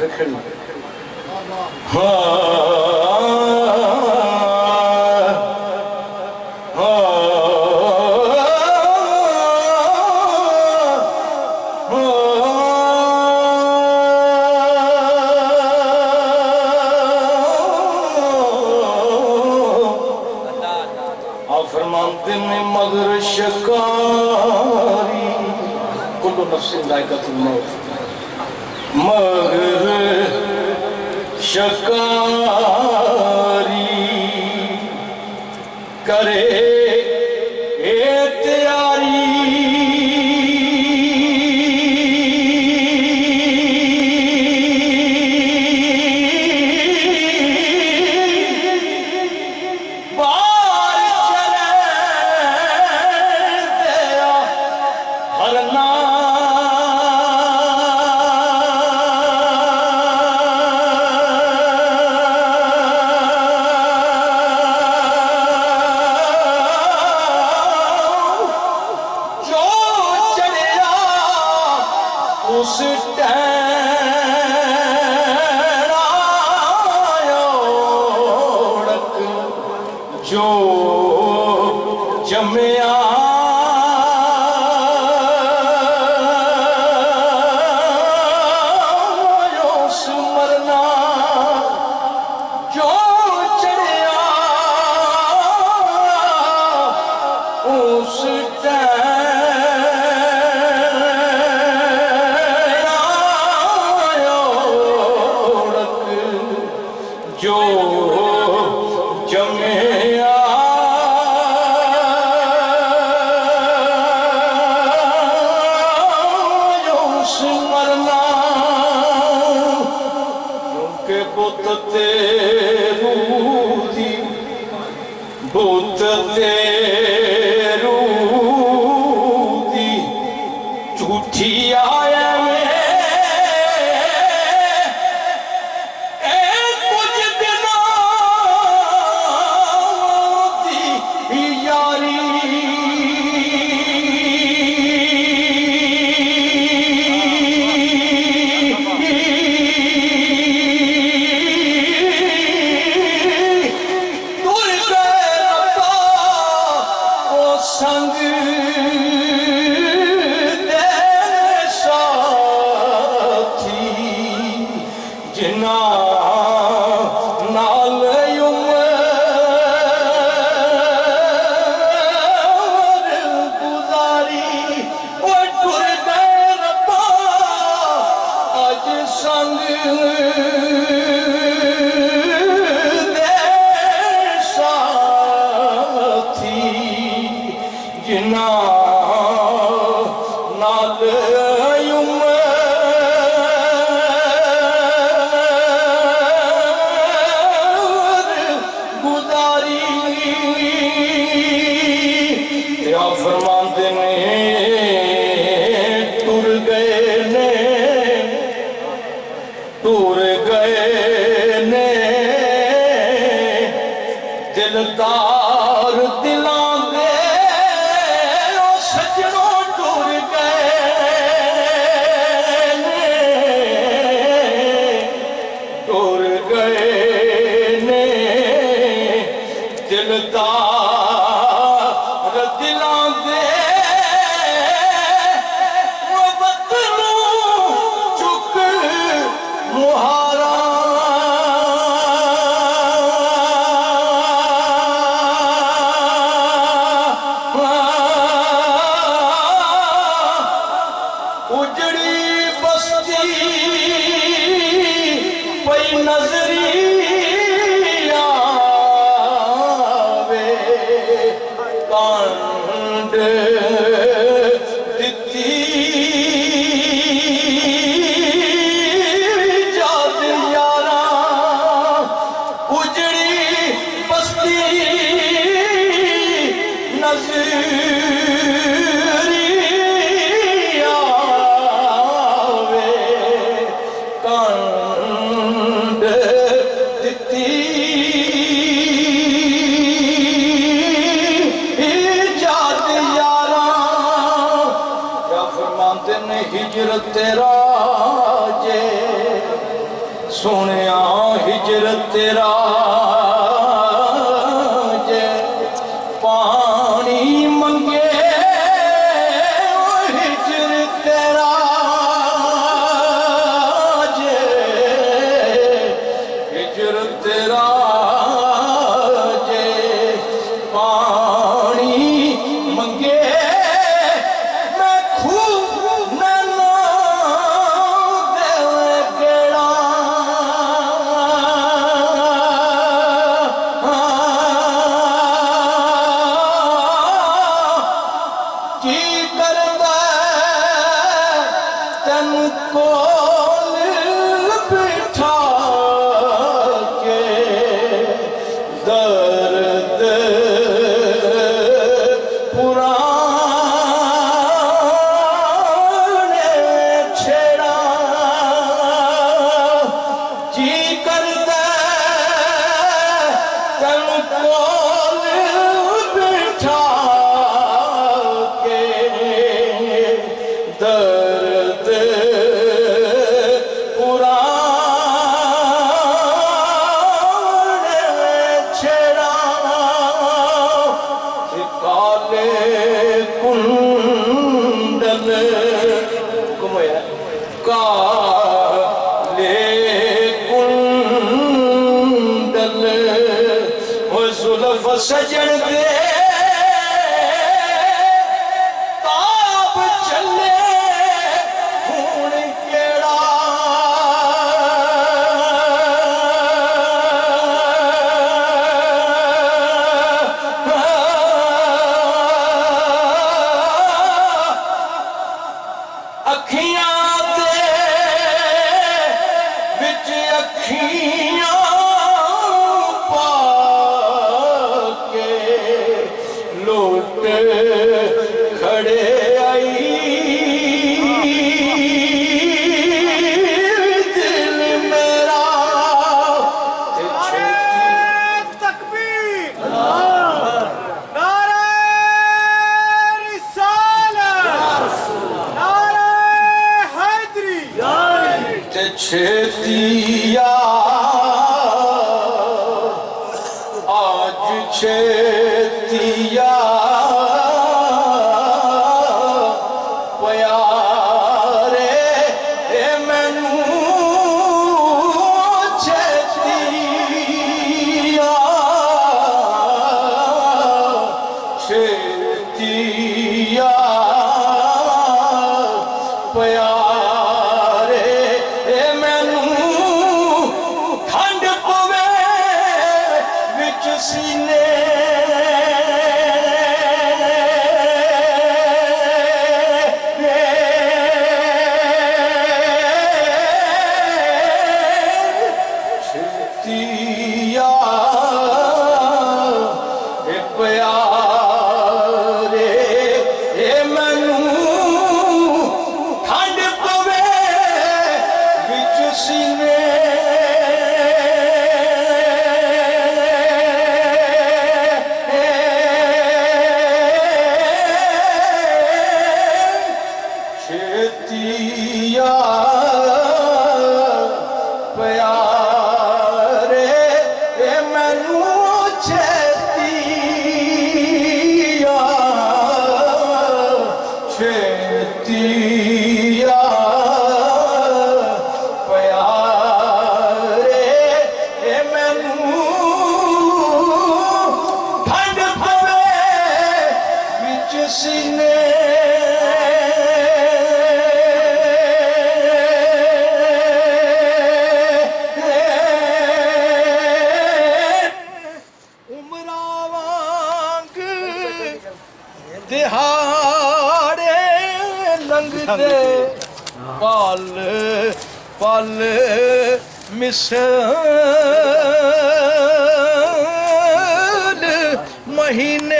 रखनी। हाँ मगर शकारी कुल्लु नफ्सिन ज़ाइक़तुल मौत, मगर शकारी करे तैयारी जो जमया मरना जो चढ़िया उस जो जमे बुत तेरू दी झूठी आया में कुछ दिनों दी यारी संग दे साथी जिना नाल उम्र गुजारी वो टुर गए रब्बा अज संग जिना नाल उम्र गुजारी या फरमाते ने टुर गए ने दिलदार दिलां दिलदार दिलां दे वो बदलू चुक मुहारा उजड़ी बस्ती पई नजरी हिजरत तेरा जे सोनिया हिजरत तेरा जे पानी मंगे हिजरत तेरा जे हिजरत तेरा जे पानी मंगे मैं खूब नैना देवे गेड़ा की करदा तन कोल बिठा के दर्द पुराने छेड़ा जी करदा तन कोल बिठा के दर्द पुराने छेड़ा काले कुंडल घुमाया काले कुंडल वो जुल्फ सजन दे ताब चले हुण केड़ा अखियां दे विच अखियां पा के लोट खड़े आई दिल मेरा ते छेती तकबीर नारे रिसालत नारे हैदरी ते छेतिया आज छेतिया प्यारे मैनू छेतिया छेतिया प्यारे मैनू ठंड पवे विच सीने छेतिया प्यारे मैनू ठंड पवे विच सीने छेतिया प्यारे मैनू छेतिया छेतिया प्यारे मैनू ठंड पवे विच सीने उमरा वांग दिहाड़े लंघदे पल पल मिसल महीने